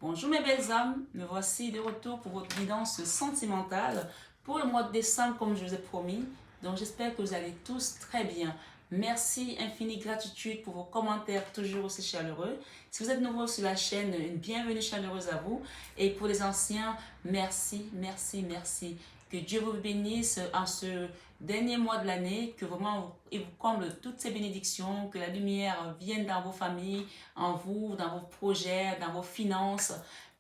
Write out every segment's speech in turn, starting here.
Bonjour mes belles âmes, me voici de retour pour votre guidance sentimentale pour le mois de décembre comme je vous ai promis. Donc j'espère que vous allez tous très bien. Merci, infinie gratitude pour vos commentaires toujours aussi chaleureux. Si vous êtes nouveau sur la chaîne, une bienvenue chaleureuse à vous. Et pour les anciens, merci, merci, merci. Que Dieu vous bénisse en ce dernier mois de l'année, que vraiment il vous comble toutes ces bénédictions, que la lumière vienne dans vos familles, en vous, dans vos projets, dans vos finances,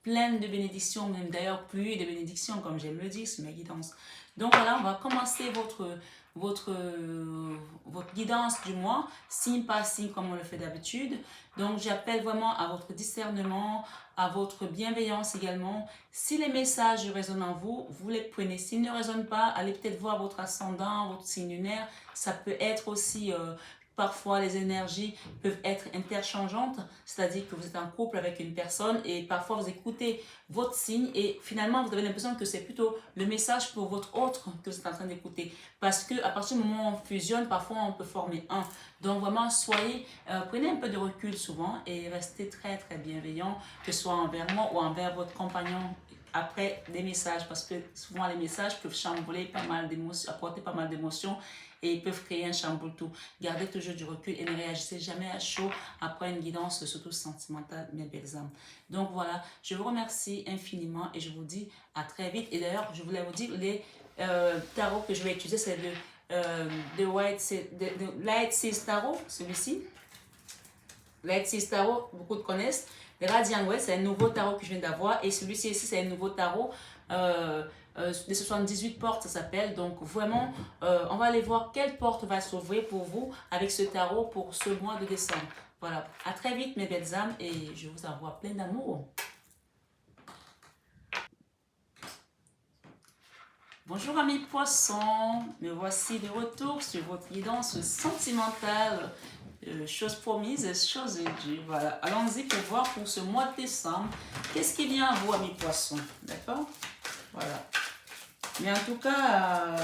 pleine de bénédictions, même d'ailleurs pluie de bénédictions, comme j'aime le dire, c'est ma guidance. Donc voilà, on va commencer votre guidance du mois, signe par signe comme on le fait d'habitude. Donc j'appelle vraiment à votre discernement, à votre bienveillance également. Si les messages résonnent en vous, vous les prenez. S'ils ne résonnent pas, allez peut-être voir votre ascendant, votre signe lunaire. Ça peut être aussi parfois les énergies peuvent être interchangeantes, c'est-à-dire que vous êtes en couple avec une personne et parfois vous écoutez votre signe et finalement vous avez l'impression que c'est plutôt le message pour votre autre que vous êtes en train d'écouter. Parce qu'à partir du moment où on fusionne, parfois on peut former un. Donc vraiment, prenez un peu de recul souvent et restez très très bienveillant, que ce soit envers moi ou envers votre compagnon après des messages, parce que souvent les messages peuvent chambouler pas mal d'émotions, apporter pas mal d'émotions et ils peuvent créer un chamboule-tout. Gardez toujours du recul et ne réagissez jamais à chaud après une guidance, surtout sentimentale, mes belles âmes. Donc voilà, je vous remercie infiniment et je vous dis à très vite. Et d'ailleurs, je voulais vous dire, les tarots que je vais utiliser, c'est de Light Seas Tarot, celui-ci. Light Seas Tarot, beaucoup de connaissent. Le Radiant West, c'est un nouveau tarot que je viens d'avoir. Et celui-ci ici, c'est un nouveau tarot. Les 78 portes, ça s'appelle. Donc vraiment, on va aller voir quelle porte va s'ouvrir pour vous avec ce tarot pour ce mois de décembre. Voilà. À très vite, mes belles âmes. Et je vous envoie plein d'amour. Bonjour amis poissons, me voici de retour sur votre guidance sentimentale. Chose promise, chose due. Voilà, allons-y pour voir pour ce mois de décembre, qu'est-ce qui vient à vous amis poissons, d'accord? Voilà. Mais en tout cas,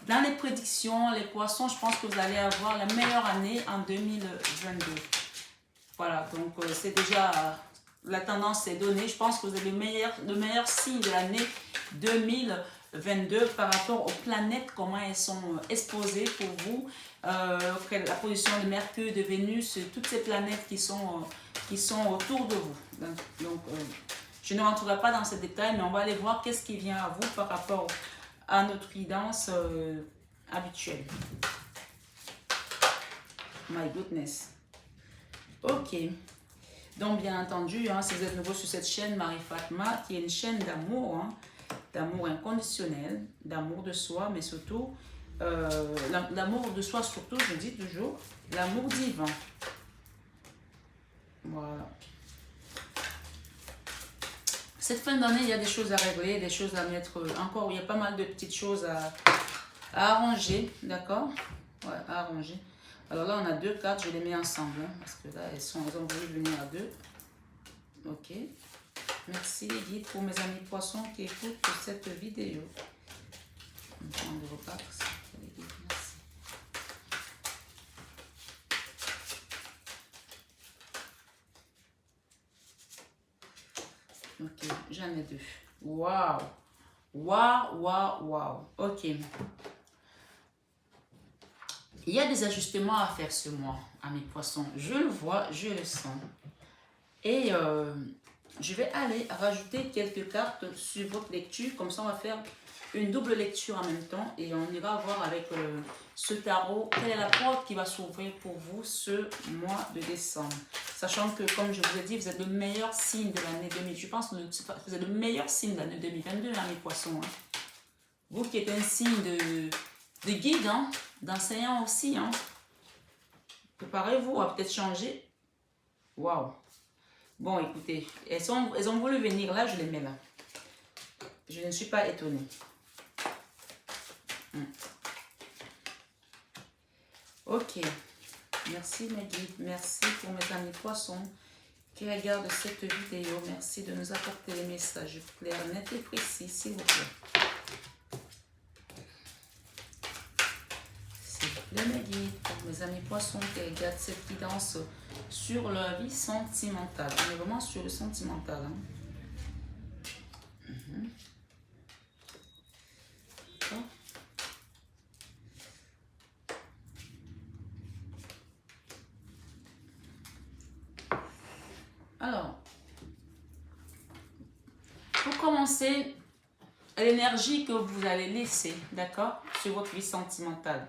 dans les prédictions, les poissons, je pense que vous allez avoir la meilleure année en 2022. Voilà, donc c'est déjà, la tendance est donnée. Je pense que vous avez le meilleur signe de l'année 2022 par rapport aux planètes, comment elles sont exposées pour vous. La position de Mercure, de Vénus, toutes ces planètes qui sont autour de vous. Donc, je ne rentrerai pas dans ces détails, mais on va aller voir qu'est-ce qui vient à vous par rapport à notre guidance habituelle. My goodness. Ok. Donc, bien entendu, hein, si vous êtes nouveau sur cette chaîne, Marie-Fatma, qui est une chaîne d'amour, hein, d'amour inconditionnel, d'amour de soi, mais surtout, l'amour de soi, surtout, je dis toujours, l'amour divin. Voilà. Cette fin d'année, il y a des choses à régler, des choses à mettre encore, il y a pas mal de petites choses à arranger, d'accord? Ouais, à arranger. Alors là, on a deux cartes, je les mets ensemble, hein, parce que là, elles ont voulu venir à deux. Ok. Merci les guides pour mes amis poissons qui écoutent cette vidéo. On prend de vos cartes. Les guides, merci. Ok, j'en ai deux. Waouh! Waouh, waouh, waouh. Ok. Il y a des ajustements à faire ce mois, amis poissons. Je le vois, je le sens. Et je vais aller rajouter quelques cartes sur votre lecture. Comme ça, on va faire une double lecture en même temps. Et on ira voir avec ce tarot quelle est la porte qui va s'ouvrir pour vous ce mois de décembre. Sachant que, comme je vous ai dit, vous êtes le meilleur signe de l'année 2000. Je pense que vous êtes le meilleur signe de l'année 2022, amis poissons. Hein. Vous qui êtes un signe de guide, hein, d'enseignant aussi. Hein. Préparez-vous à peut-être changer. Waouh! Bon, écoutez, elles ont voulu venir là, je les mets là. Je ne suis pas étonnée. Ok. Merci mes guides. Merci pour mes amis poissons qui regardent cette vidéo. Merci de nous apporter les messages clairs, nets et précis, s'il vous plaît. S'il vous plaît mes guides, pour mes amis poissons qui regardent cette guidance sur leur vie sentimentale. On est vraiment sur le sentimental. Hein. Alors, pour commencer, l'énergie que vous allez laisser, d'accord, sur votre vie sentimentale.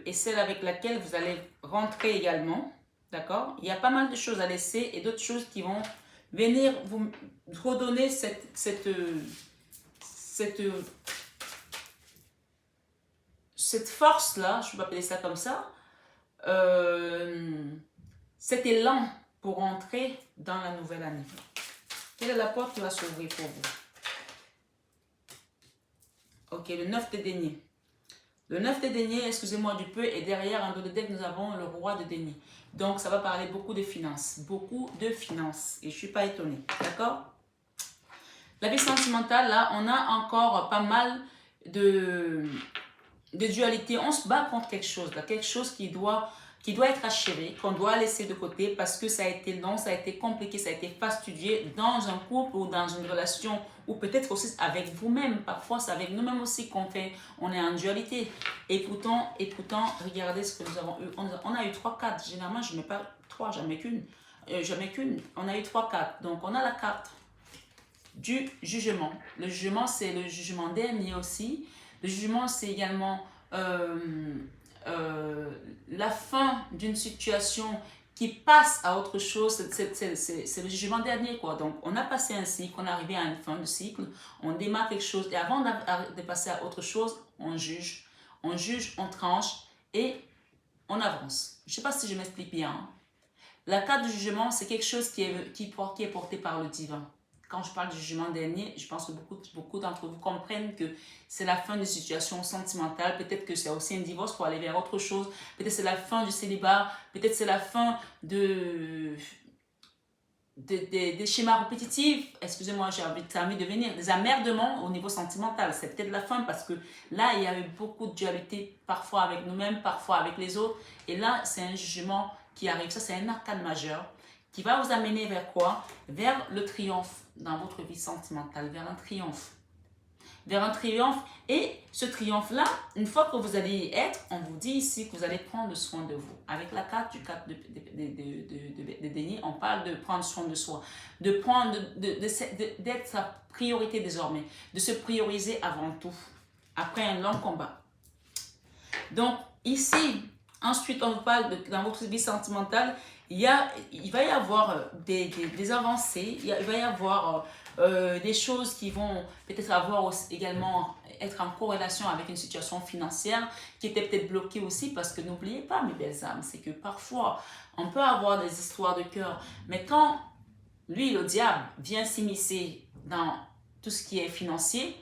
Et celle avec laquelle vous allez rentrer également, d'accord. Il y a pas mal de choses à laisser et d'autres choses qui vont venir vous redonner cette force-là, je peux appeler ça comme ça, cet élan pour rentrer dans la nouvelle année. Quelle est la porte qui va s'ouvrir pour vous? Ok, le 9 de denier. Le 9 de denier, excusez-moi du peu, et derrière un dos de deck, nous avons le roi de denier. Donc, ça va parler beaucoup de finances. Beaucoup de finances. Et je ne suis pas étonnée. D'accord? La vie sentimentale, là, on a encore pas mal de dualité. On se bat contre quelque chose, là, quelque chose qui doit être achevé, qu'on doit laisser de côté parce que ça a été long, ça a été compliqué, ça a été fastidieux dans un couple ou dans une relation ou peut-être aussi avec vous-même. Parfois, c'est avec nous-mêmes aussi on est en dualité. Et pourtant, regardez ce que nous avons eu. On a eu 3 cartes. Généralement, je ne mets pas 3, jamais qu'une. On a eu 3 cartes. Donc, on a la carte du jugement. Le jugement, c'est le jugement dernier aussi. Le jugement, c'est également la fin d'une situation qui passe à autre chose. C'est le jugement dernier, quoi. Donc, on a passé un cycle, on est arrivé à une fin de cycle, on démarre quelque chose et avant de passer à autre chose, on juge, on tranche et on avance. Je ne sais pas si je m'explique bien. Hein. La carte du jugement, c'est quelque chose qui est porté par le divin. Quand je parle du jugement dernier, je pense que beaucoup d'entre vous comprennent que c'est la fin d'une situation sentimentale. Peut-être que c'est aussi un divorce pour aller vers autre chose. Peut-être c'est la fin du célibat. Peut-être c'est la fin des schémas répétitifs. Excusez-moi, j'ai envie de venir. Des emmerdements au niveau sentimental. C'est peut-être la fin parce que là, il y a eu beaucoup de dualité, parfois avec nous-mêmes, parfois avec les autres. Et là, c'est un jugement qui arrive. Ça, c'est un arcane majeur qui va vous amener vers quoi? Vers le triomphe dans votre vie sentimentale, vers un triomphe. Vers un triomphe. Et ce triomphe-là, une fois que vous allez y être, on vous dit ici que vous allez prendre soin de vous. Avec la carte du 4 de denier, on parle de prendre soin de soi, d'être sa priorité désormais, de se prioriser avant tout, après un long combat. Donc, ici, ensuite, on vous parle dans votre vie sentimentale, il va y avoir des avancées, il va y avoir des choses qui vont peut-être également être en corrélation avec une situation financière qui était peut-être bloquée aussi parce que n'oubliez pas, mes belles âmes, c'est que parfois, on peut avoir des histoires de cœur, mais quand lui, le diable, vient s'immiscer dans tout ce qui est financier,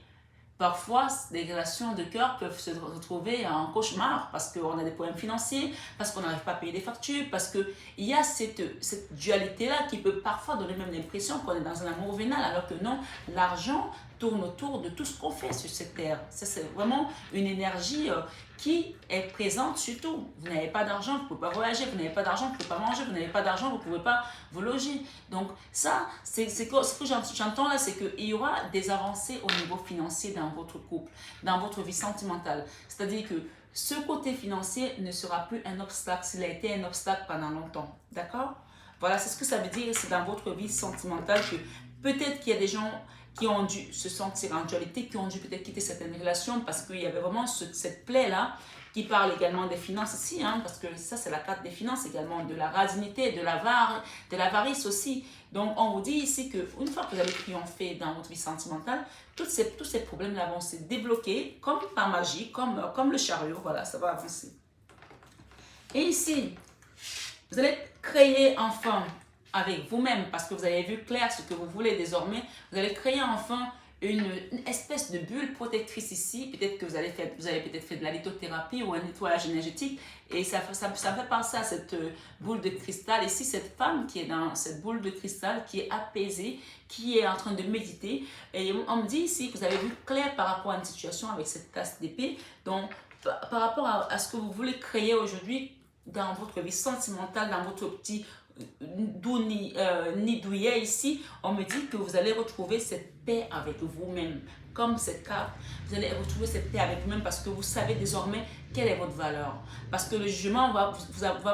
parfois, des relations de cœur peuvent se retrouver en cauchemar parce qu'on a des problèmes financiers, parce qu'on n'arrive pas à payer des factures, parce qu'il y a cette dualité-là qui peut parfois donner même l'impression qu'on est dans un amour vénal, alors que non, l'argent tourne autour de tout ce qu'on fait sur cette terre. Ça, c'est vraiment une énergie qui est présente surtout. Vous n'avez pas d'argent, vous ne pouvez pas voyager, vous n'avez pas d'argent, vous ne pouvez pas manger, vous n'avez pas d'argent, vous ne pouvez pas vous loger. Donc ça, ce que j'entends là, c'est qu'il y aura des avancées au niveau financier dans votre couple, dans votre vie sentimentale. C'est-à-dire que ce côté financier ne sera plus un obstacle s'il a été un obstacle pendant longtemps. D'accord? Voilà, c'est ce que ça veut dire, c'est dans votre vie sentimentale que peut-être qu'il y a des gens qui ont dû se sentir en dualité, qui ont dû peut-être quitter certaines relations parce qu'il y avait vraiment cette plaie-là qui parle également des finances aussi, hein, parce que ça c'est la carte des finances également, de la radinité, de l'avarice aussi. Donc on vous dit ici qu'une fois que vous avez triomphé dans votre vie sentimentale, tous ces problèmes-là vont se débloquer comme par magie, comme le chariot, voilà, ça va avancer. Et ici, vous allez créer enfin avec vous-même, parce que vous avez vu clair ce que vous voulez désormais, vous allez créer enfin une espèce de bulle protectrice ici. Peut-être que vous avez peut-être fait de la lithothérapie ou un nettoyage énergétique et ça fait penser à cette boule de cristal. Ici, cette femme qui est dans cette boule de cristal, qui est apaisée, qui est en train de méditer. Et on me dit ici que vous avez vu clair par rapport à une situation avec cette tasse d'épée. Donc, par rapport à ce que vous voulez créer aujourd'hui dans votre vie sentimentale, dans votre petit nid douillet ici, on me dit que vous allez retrouver cette paix avec vous-même. Comme cette carte, vous allez retrouver cette paix avec vous-même parce que vous savez désormais quelle est votre valeur. Parce que le jugement va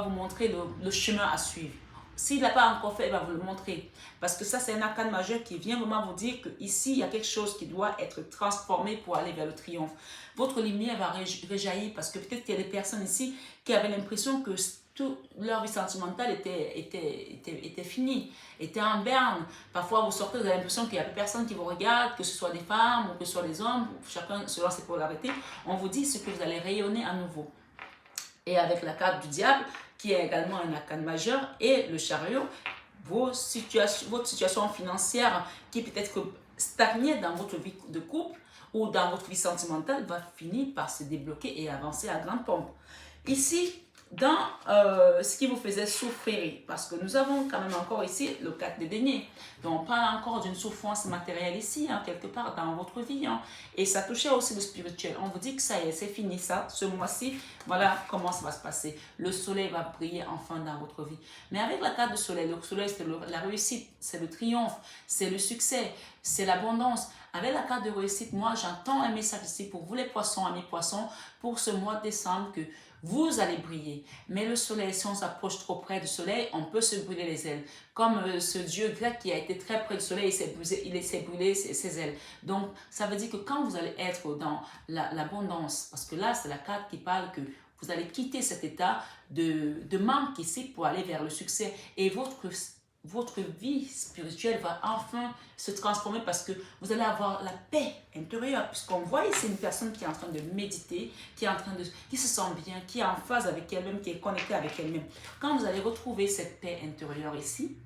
vous montrer le chemin à suivre. S'il n'a pas encore fait, il va vous le montrer. Parce que ça, c'est un arcane majeur qui vient vraiment vous dire qu'ici, il y a quelque chose qui doit être transformé pour aller vers le triomphe. Votre lumière va réjaillir parce que peut-être qu'il y a des personnes ici qui avaient l'impression que toute leur vie sentimentale était finie, était en berne. Parfois, vous sortez, vous avez l'impression qu'il n'y a plus personne qui vous regarde, que ce soit des femmes ou que ce soit des hommes, chacun selon ses polarités. On vous dit ce que vous allez rayonner à nouveau. Et avec la carte du diable, qui est également un arcane majeur, et le chariot, votre situation financière qui peut-être stagnée dans votre vie de couple ou dans votre vie sentimentale va finir par se débloquer et avancer à grande pompe. Ici, dans ce qui vous faisait souffrir, parce que nous avons quand même encore ici le 4 de deniers. Donc on parle encore d'une souffrance matérielle ici, hein, quelque part dans votre vie. Hein, et ça touchait aussi le spirituel. On vous dit que ça y est, c'est fini ça, ce mois-ci. Voilà comment ça va se passer. Le soleil va briller enfin dans votre vie. Mais avec la carte du soleil, le soleil c'est la réussite, c'est le triomphe, c'est le succès, c'est l'abondance. Avec la carte de réussite, moi j'entends un message ici pour vous les poissons, amis poissons, pour ce mois de décembre que vous allez briller. Mais le soleil, si on s'approche trop près du soleil, on peut se brûler les ailes. Comme ce dieu grec qui a été très près du soleil, il s'est brûlé ses ailes. Donc, ça veut dire que quand vous allez être dans l'abondance, parce que là, c'est la carte qui parle que vous allez quitter cet état de manque ici pour aller vers le succès. Et votre vie spirituelle va enfin se transformer parce que vous allez avoir la paix intérieure. Puisqu'on voit ici une personne qui est en train de méditer, qui se sent bien, qui est en phase avec elle-même, qui est connectée avec elle-même. Quand vous allez retrouver cette paix intérieure ici,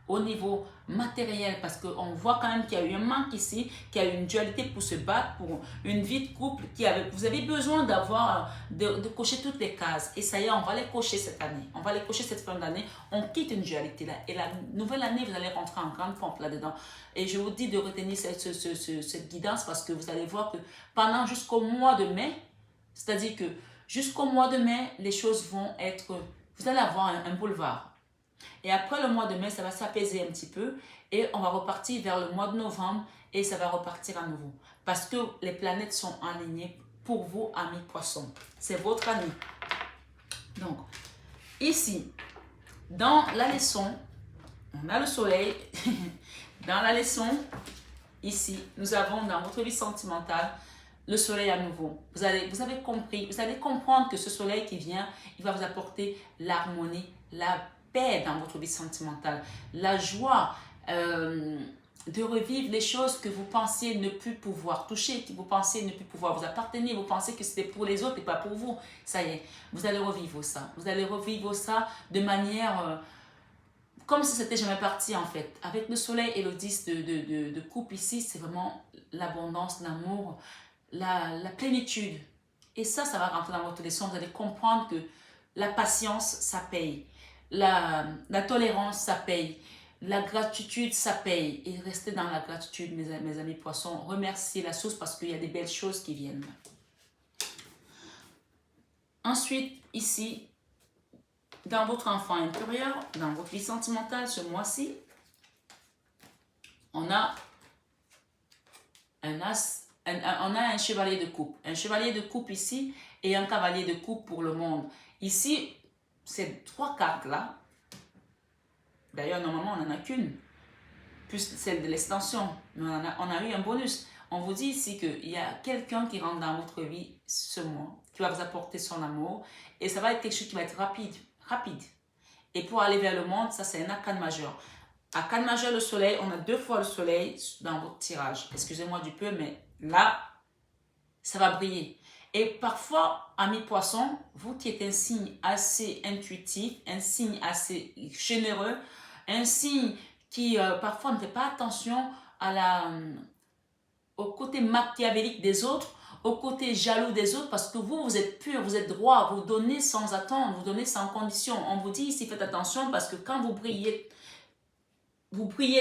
au niveau matériel, parce qu'on voit quand même qu'il y a eu un manque ici, qu'il y a eu une dualité pour se battre, pour une vie de couple, vous avez besoin de cocher toutes les cases. Et ça y est, on va les cocher cette année. On va les cocher cette fin d'année. On quitte une dualité là. Et la nouvelle année, vous allez rentrer en grande pompe là-dedans. Et je vous dis de retenir cette guidance parce que vous allez voir que pendant jusqu'au mois de mai, c'est-à-dire que jusqu'au mois de mai, les choses vont être... Vous allez avoir un boulevard. Et après le mois de mai, ça va s'apaiser un petit peu et on va repartir vers le mois de novembre et ça va repartir à nouveau. Parce que les planètes sont alignées pour vous, amis poissons. C'est votre année. Donc, ici, dans la leçon, on a le soleil. Dans la leçon, ici, nous avons dans votre vie sentimentale le soleil à nouveau. Vous avez compris, vous allez comprendre que ce soleil qui vient, il va vous apporter l'harmonie, la paix dans votre vie sentimentale, la joie de revivre les choses que vous pensiez ne plus pouvoir toucher, que vous pensiez ne plus pouvoir vous appartenir, vous pensez que c'était pour les autres et pas pour vous. Ça y est, vous allez revivre ça. Vous allez revivre ça de manière comme si c'était jamais parti en fait. Avec le soleil et le 10 de coupe ici, c'est vraiment l'abondance, l'amour, la plénitude. Et ça va rentrer dans votre leçon. Vous allez comprendre que la patience, ça paye. La tolérance, ça paye. La gratitude, ça paye. Et restez dans la gratitude, mes amis poissons. Remerciez la source parce qu'il y a des belles choses qui viennent. Ensuite, ici, dans votre enfant intérieur, dans votre vie sentimentale ce mois-ci, on a un chevalier de coupe. Un chevalier de coupe ici et un cavalier de coupe pour le monde. Ici, ces trois cartes-là, d'ailleurs, normalement, on n'en a qu'une, plus celle de l'extension, mais on a eu un bonus. On vous dit ici qu'il y a quelqu'un qui rentre dans votre vie ce mois, qui va vous apporter son amour, et ça va être quelque chose qui va être rapide. Et pour aller vers le monde, ça c'est un arcane majeur. Arcane majeur, le soleil, on a 2 fois le soleil dans votre tirage. Excusez-moi du peu, mais là, ça va briller. Et parfois, amis poissons, vous qui êtes un signe assez intuitif, un signe assez généreux, un signe qui parfois ne fait pas attention au côté machiavélique des autres, au côté jaloux des autres, parce que vous êtes pur, vous êtes droit, vous donnez sans attendre, vous donnez sans condition. On vous dit ici, faites attention parce que quand vous brillez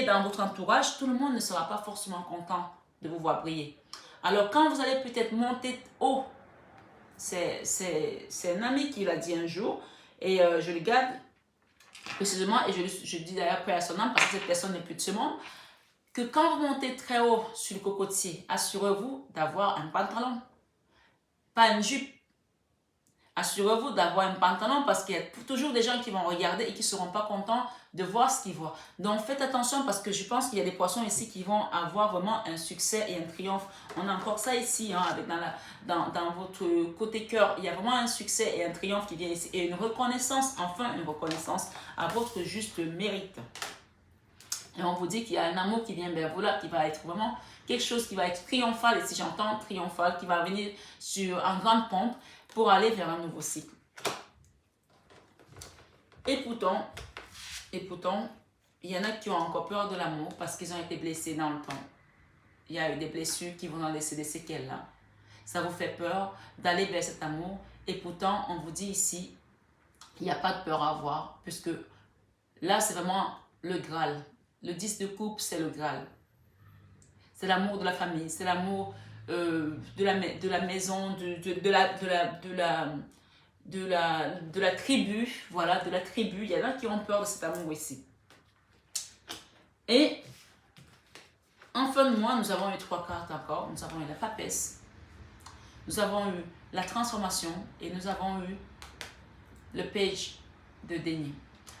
dans votre entourage, tout le monde ne sera pas forcément content de vous voir briller. Alors quand vous allez peut-être monter haut C'est un ami qui l'a dit un jour, et je le garde précisément, et je dis d'ailleurs paix à son âme, parce que cette personne n'est plus de ce monde, que quand vous montez très haut sur le cocotier, assurez-vous d'avoir un pantalon, pas une jupe. Assurez-vous d'avoir un pantalon parce qu'il y a toujours des gens qui vont regarder et qui ne seront pas contents de voir ce qu'ils voient. Donc faites attention parce que je pense qu'il y a des poissons ici qui vont avoir vraiment un succès et un triomphe. On a encore ça ici, hein, avec dans votre côté cœur. Il y a vraiment un succès et un triomphe qui vient ici. Et une reconnaissance, enfin une reconnaissance à votre juste mérite. Et on vous dit qu'il y a un amour qui vient vers vous là, qui va être vraiment quelque chose qui va être triomphal. Et si j'entends triomphal, qui va venir en grande pompe, pour aller vers un nouveau cycle. Et pourtant, il y en a qui ont encore peur de l'amour parce qu'ils ont été blessés dans le temps. Il y a eu des blessures qui vont en laisser des séquelles là. Ça vous fait peur d'aller vers cet amour. Et pourtant, on vous dit ici, il n'y a pas de peur à avoir, puisque là, c'est vraiment le Graal. Le 10 de coupe, c'est le Graal. C'est l'amour de la famille, c'est l'amour de la maison, de la tribu, voilà, de la tribu. Il y en a qui ont peur de cet amour ici. Et en fin de mois, nous avons eu 3 cartes encore. Nous avons eu la papesse, nous avons eu la transformation et nous avons eu le page de déni.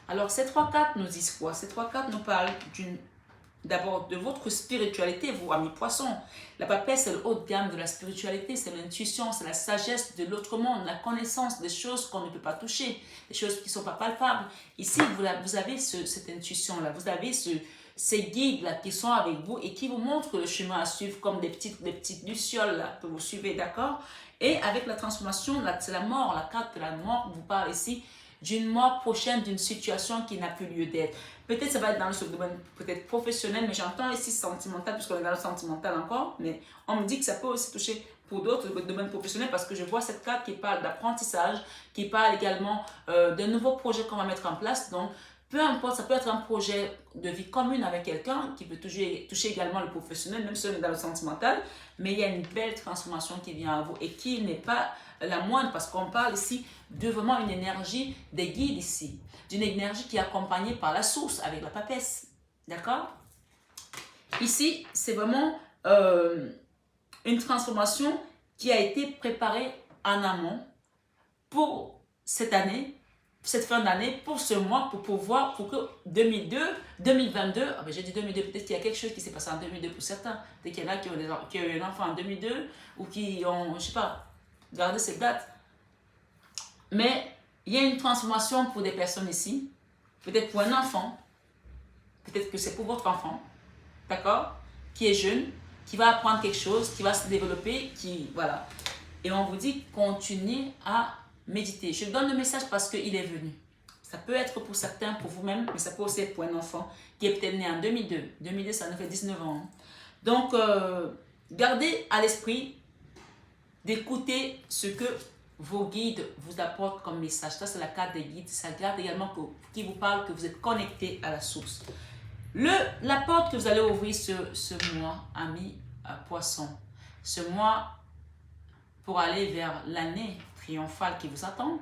Alors, ces 3 cartes nous disent quoi? Ces 3 cartes nous parlent d'abord de votre spiritualité, vous, amis poissons. La papesse, c'est le haut de gamme de la spiritualité, c'est l'intuition, c'est la sagesse de l'autre monde, la connaissance des choses qu'on ne peut pas toucher, des choses qui ne sont pas palpables. Ici, vous avez cette intuition-là, vous avez ces guides-là qui sont avec vous et qui vous montrent le chemin à suivre comme des petites lucioles là, que vous suivez, d'accord? Et avec la transformation, c'est la mort, la carte de la mort vous parle ici d'une mort prochaine, d'une situation qui n'a plus lieu d'être. Peut-être ça va être dans le domaine peut-être professionnel, mais j'entends ici sentimental, puisqu'on est dans le sentimental encore, mais on me dit que ça peut aussi toucher pour d'autres domaines professionnels, parce que je vois cette carte qui parle d'apprentissage, qui parle également d'un nouveau projet qu'on va mettre en place. Donc, peu importe, ça peut être un projet de vie commune avec quelqu'un qui peut toucher également le professionnel, même si on est dans le sentimental, mais il y a une belle transformation qui vient à vous et qui n'est pas la moindre, parce qu'on parle ici de vraiment une énergie des guides ici, d'une énergie qui est accompagnée par la source avec la papesse, d'accord? Ici, c'est vraiment une transformation qui a été préparée en amont pour cette année, cette fin d'année, pour ce mois, pour que 2022, ah ben j'ai dit 2002, peut-être qu'il y a quelque chose qui s'est passé en 2002 pour certains, peut-être qu'il y en a qui ont eu un enfant en 2002, ou qui ont, je sais pas, gardé cette date. Mais il y a une transformation pour des personnes ici, peut-être pour un enfant, peut-être que c'est pour votre enfant, d'accord, qui est jeune, qui va apprendre quelque chose, qui va se développer, voilà. Et on vous dit, continuez à méditer. Je donne le message parce qu'il est venu. Ça peut être pour certains, pour vous-même, mais ça peut aussi être pour un enfant qui est peut-être né en 2002. 2002, ça nous fait 19 ans. Donc, gardez à l'esprit d'écouter ce que vos guides vous apportent comme message. Ça, c'est la carte des guides. Ça garde également qui vous parle que vous êtes connecté à la source. La porte que vous allez ouvrir ce mois, amis poissons, ce mois pour aller vers l'année triomphale qui vous attend,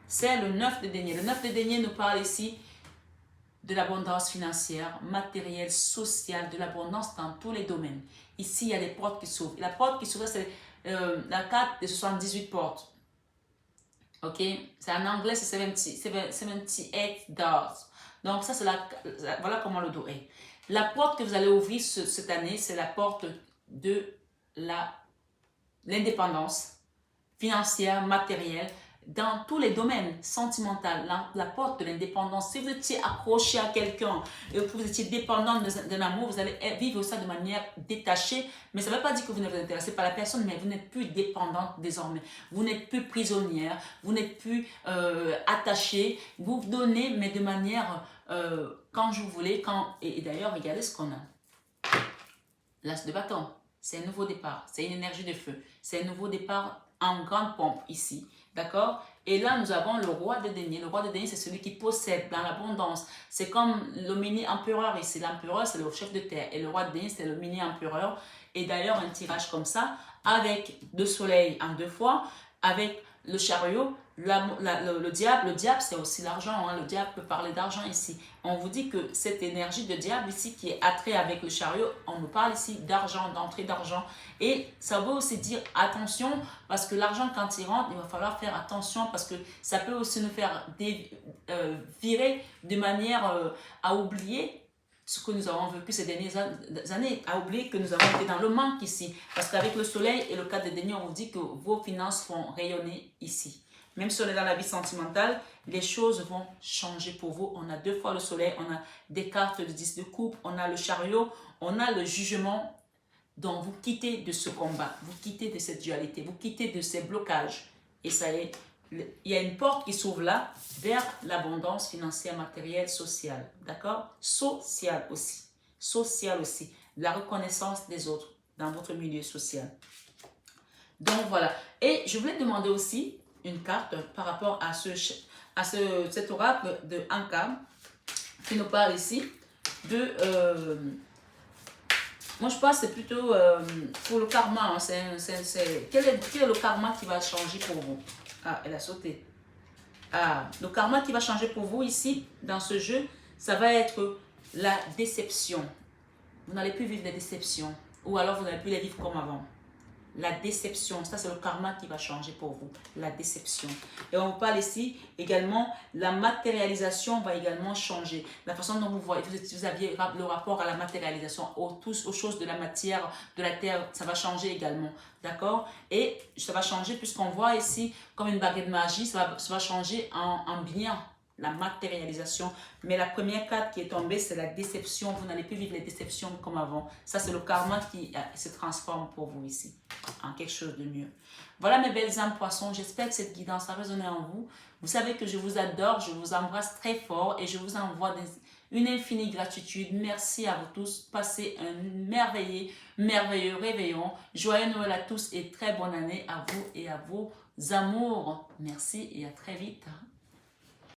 c'est le 9 de denier. Le 9 de denier nous parle ici de l'abondance financière, matérielle, sociale, de l'abondance dans tous les domaines. Ici, il y a des portes qui s'ouvrent. La porte qui s'ouvre, c'est la carte des 78 portes. Ok? C'est en anglais, c'est 78 doors. Donc, ça, c'est voilà comment le dos est. La porte que vous allez ouvrir cette année, c'est la porte de l'indépendance financière, matérielle, dans tous les domaines, sentimental, la porte de l'indépendance. Si vous étiez accroché à quelqu'un et que vous étiez dépendant d'un amour, vous allez vivre ça de manière détachée, mais ça ne veut pas dire que vous ne vous intéressez pas à la personne, mais vous n'êtes plus dépendante désormais. Vous n'êtes plus prisonnière, vous n'êtes plus attachée. Vous donnez, mais de manière quand je voulais, et d'ailleurs, regardez ce qu'on a. L'as de bâton, c'est un nouveau départ, c'est une énergie de feu, c'est un nouveau départ en grande pompe ici, d'accord? Et là, nous avons le roi de denier. Le roi de denier, c'est celui qui possède dans l'abondance. C'est comme le mini-empereur ici. L'empereur, c'est le chef de terre. Et le roi de denier, c'est le mini-empereur. Et d'ailleurs, un tirage comme ça, avec 2 soleils en 2 fois, avec le chariot, le diable c'est aussi l'argent, hein. Le diable peut parler d'argent ici. On vous dit que cette énergie de diable ici qui est attrait avec le chariot, on nous parle ici d'argent, d'entrée d'argent. Et ça veut aussi dire attention, parce que l'argent quand il rentre, il va falloir faire attention, parce que ça peut aussi nous faire virer de manière à oublier ce que nous avons vécu ces dernières années, à oublier que nous avons été dans le manque ici. Parce qu'avec le soleil et le 4 de denier, on vous dit que vos finances vont rayonner ici. Même si on est dans la vie sentimentale, les choses vont changer pour vous. On a 2 fois le soleil, on a des cartes de 10 de coupe, on a le chariot, on a le jugement. Donc vous quittez de ce combat, vous quittez de cette dualité, vous quittez de ces blocages. Et ça y est, il y a une porte qui s'ouvre là vers l'abondance financière, matérielle, sociale. D'accord? Sociale aussi. Sociale aussi. La reconnaissance des autres dans votre milieu social. Donc voilà. Et je voulais demander aussi une carte par rapport à cet oracle de Anka qui nous parle ici de... moi je pense que c'est plutôt pour le karma. Hein, quel est le karma qui va changer pour vous? Ah, elle a sauté. Ah, le karma qui va changer pour vous ici, dans ce jeu, ça va être la déception. Vous n'allez plus vivre des déceptions. Ou alors vous n'allez plus les vivre comme avant. La déception, ça c'est le karma qui va changer pour vous. La déception. Et on vous parle ici également, la matérialisation va également changer. La façon dont vous voyez, vous aviez le rapport à la matérialisation, aux choses de la matière, de la terre, ça va changer également. D'accord? Et ça va changer puisqu'on voit ici comme une baguette de magie, ça va changer en bien. La matérialisation. Mais la première carte qui est tombée, c'est la déception. Vous n'allez plus vivre les déceptions comme avant. Ça, c'est le karma qui se transforme pour vous ici en quelque chose de mieux. Voilà mes belles âmes poissons. J'espère que cette guidance a résonné en vous. Vous savez que je vous adore, je vous embrasse très fort et je vous envoie une infinie gratitude. Merci à vous tous. Passez un merveilleux réveillon. Joyeux Noël à tous et très bonne année à vous et à vos amours. Merci et à très vite.